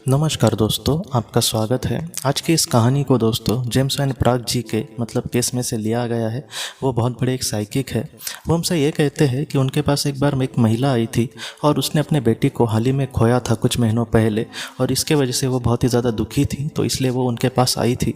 नमस्कार दोस्तों, आपका स्वागत है। आज की इस कहानी को दोस्तों जेम्स वैन प्राग जी के केस में से लिया गया है। वो बहुत बड़े एक साइकिक है। वो हमसे ये कहते हैं कि उनके पास एक बार एक महिला आई थी और उसने अपने बेटी को हाल ही में खोया था कुछ महीनों पहले, और इसके वजह से वो बहुत ही ज़्यादा दुखी थी, तो इसलिए वो उनके पास आई थी।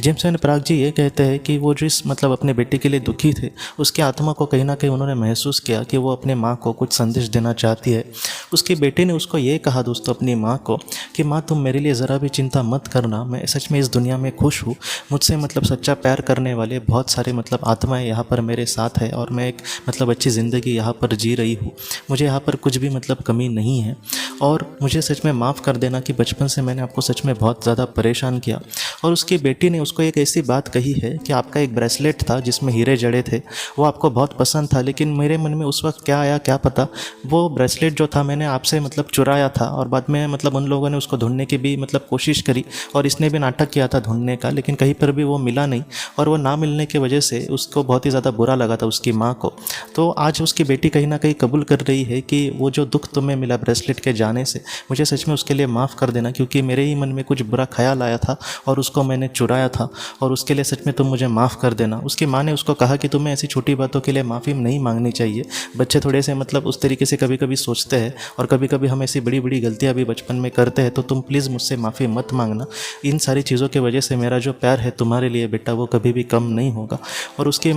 जेम्स वैन प्राग जी ये कहते हैं कि वो जिस अपने बेटी के लिए दुखी थे, उसकी आत्मा को कहीं ना कहीं उन्होंने महसूस किया कि वो अपने माँ को कुछ संदेश देना चाहती है। उसकी बेटी ने उसको ये कहा दोस्तों अपनी माँ को कि माँ, तुम मेरे लिए ज़रा भी चिंता मत करना, मैं सच में इस दुनिया में खुश हूँ। मुझसे सच्चा प्यार करने वाले बहुत सारे आत्माएं यहाँ पर मेरे साथ है, और मैं एक अच्छी ज़िंदगी यहाँ पर जी रही हूँ। मुझे यहाँ पर कुछ भी कमी नहीं है, और मुझे सच में माफ़ कर देना कि बचपन से मैंने आपको सच में बहुत ज़्यादा परेशान किया। और उसकी बेटी ने उसको एक ऐसी बात कही है कि आपका एक ब्रेसलेट था जिसमें हीरे जड़े थे, वो आपको बहुत पसंद था, लेकिन मेरे मन में उस वक्त क्या आया क्या पता, वो ब्रेसलेट जो था मैंने आपसे चुराया था, और बाद में उन लोगों ने उसको ढूंढने की भी कोशिश करी, और इसने भी नाटक किया था ढूंढने का, लेकिन कहीं पर भी वो मिला नहीं। और वो ना मिलने की वजह से उसको बहुत ही ज़्यादा बुरा लगा था उसकी माँ को। तो आज उसकी बेटी कहीं ना कहीं कबूल कर रही है कि वो जो दुख तुम्हें मिला ब्रेसलेट के जाने से, मुझे सच में उसके लिए माफ़ कर देना, क्योंकि मेरे ही मन में कुछ बुरा ख्याल आया था और उसको मैंने चुराया था, और उसके लिए सच में तुम मुझे माफ़ कर देना। उसकी माँ ने उसको कहा कि तुम्हें ऐसी छोटी बातों के लिए माफ़ी नहीं मांगनी चाहिए। बच्चे थोड़े से उस तरीके से कभी कभी सोचते हैं, और कभी कभी हम ऐसी बड़ी बड़ी गलतियाँ भी बचपन में करते हैं, तो तुम प्लीज़ मुझसे माफ़ी मत मांगना। इन सारी चीज़ों की वजह से मेरा जो प्यार है तुम्हारे लिए बेटा, वो कभी भी कम नहीं होगा। और उसकी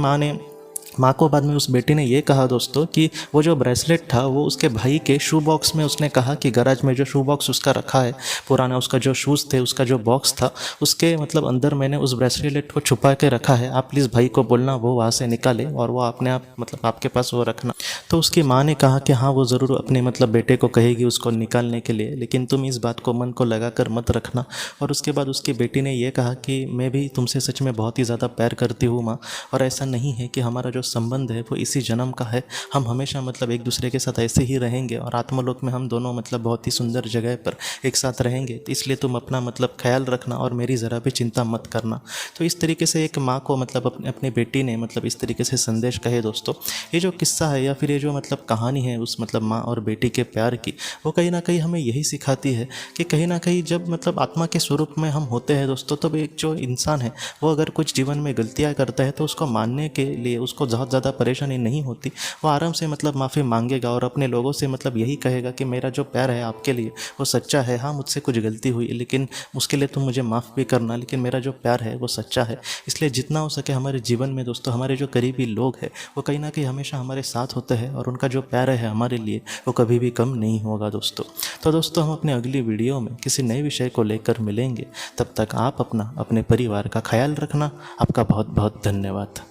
माँ को बाद में उस बेटी ने ये कहा दोस्तों कि वो जो ब्रेसलेट था वो उसके भाई के शू बॉक्स में, उसने कहा कि गैराज में जो शू बॉक्स उसका रखा है पुराना, उसका जो शूज़ थे, उसका जो बॉक्स था, उसके अंदर मैंने उस ब्रेसलेट को छुपा के रखा है। आप प्लीज़ भाई को बोलना वो वहाँ से निकाले, और वो अपने आप आपके पास वो रखना। तो उसकी माँ ने कहा कि हाँ, वो ज़रूर अपने बेटे को कहेगी उसको निकालने के लिए, लेकिन तुम इस बात को मन को लगा कर मत रखना। और उसके बाद उसकी बेटी ने यह कहा कि मैं भी तुमसे सच में बहुत ही ज़्यादा प्यार करती हूँ माँ, और ऐसा नहीं है कि हमारा जो संबंध है वो इसी जन्म का है। हम हमेशा एक दूसरे के साथ ऐसे ही रहेंगे, और आत्मलोक में हम दोनों बहुत ही सुंदर जगह पर एक साथ रहेंगे। तो इसलिए तुम अपना ख्याल रखना, और मेरी ज़रा भी चिंता मत करना। तो इस तरीके से एक माँ को अपनी बेटी ने इस तरीके से संदेश कहे दोस्तों। ये जो किस्सा है, या फिर ये जो कहानी है उस माँ और बेटी के प्यार की, वो कहीं ना कहीं हमें यही सिखाती है कि कहीं ना कहीं जब आत्मा के स्वरूप में हम होते हैं दोस्तों, तब एक जो इंसान है वो अगर कुछ जीवन में गलतियाँ करता है, तो उसको मानने के लिए उसको बहुत ज़्यादा परेशानी नहीं होती। वो आराम से माफ़ी मांगेगा, और अपने लोगों से यही कहेगा कि मेरा जो प्यार है आपके लिए वो सच्चा है। हाँ, मुझसे कुछ गलती हुई, लेकिन उसके लिए तुम मुझे माफ़ भी करना, लेकिन मेरा जो प्यार है वो सच्चा है। इसलिए जितना हो सके हमारे जीवन में दोस्तों, हमारे जो करीबी लोग हैं वो कहीं ना कहीं हमेशा हमारे साथ होते हैं, और उनका जो प्यार है हमारे लिए वो कभी भी कम नहीं होगा दोस्तों। तो दोस्तों, हम अपने अगली वीडियो में किसी नए विषय को लेकर मिलेंगे। तब तक आप अपने परिवार का ख्याल रखना। आपका बहुत बहुत धन्यवाद।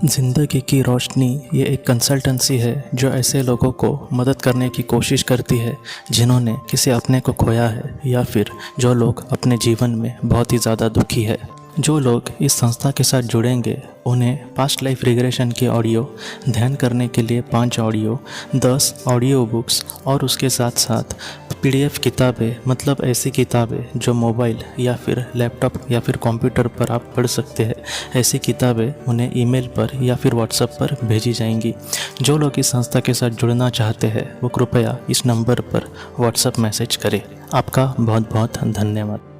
ज़िंदगी की रोशनी ये एक कंसल्टेंसी है जो ऐसे लोगों को मदद करने की कोशिश करती है जिन्होंने किसी अपने को खोया है, या फिर जो लोग अपने जीवन में बहुत ही ज़्यादा दुखी है। जो लोग इस संस्था के साथ जुड़ेंगे उन्हें पास्ट लाइफ रिग्रेशन की ऑडियो, ध्यान करने के लिए 5 ऑडियो, 10 ऑडियो बुक्स, और उसके साथ साथ PDF किताबें, ऐसी किताबें जो मोबाइल या फिर लैपटॉप या फिर कंप्यूटर पर आप पढ़ सकते हैं। ऐसी किताबें उन्हें ईमेल पर या फिर व्हाट्सएप पर भेजी जाएंगी। जो लोग इस संस्था के साथ जुड़ना चाहते हैं वो कृपया इस नंबर पर व्हाट्सएप मैसेज करें। आपका बहुत बहुत धन्यवाद।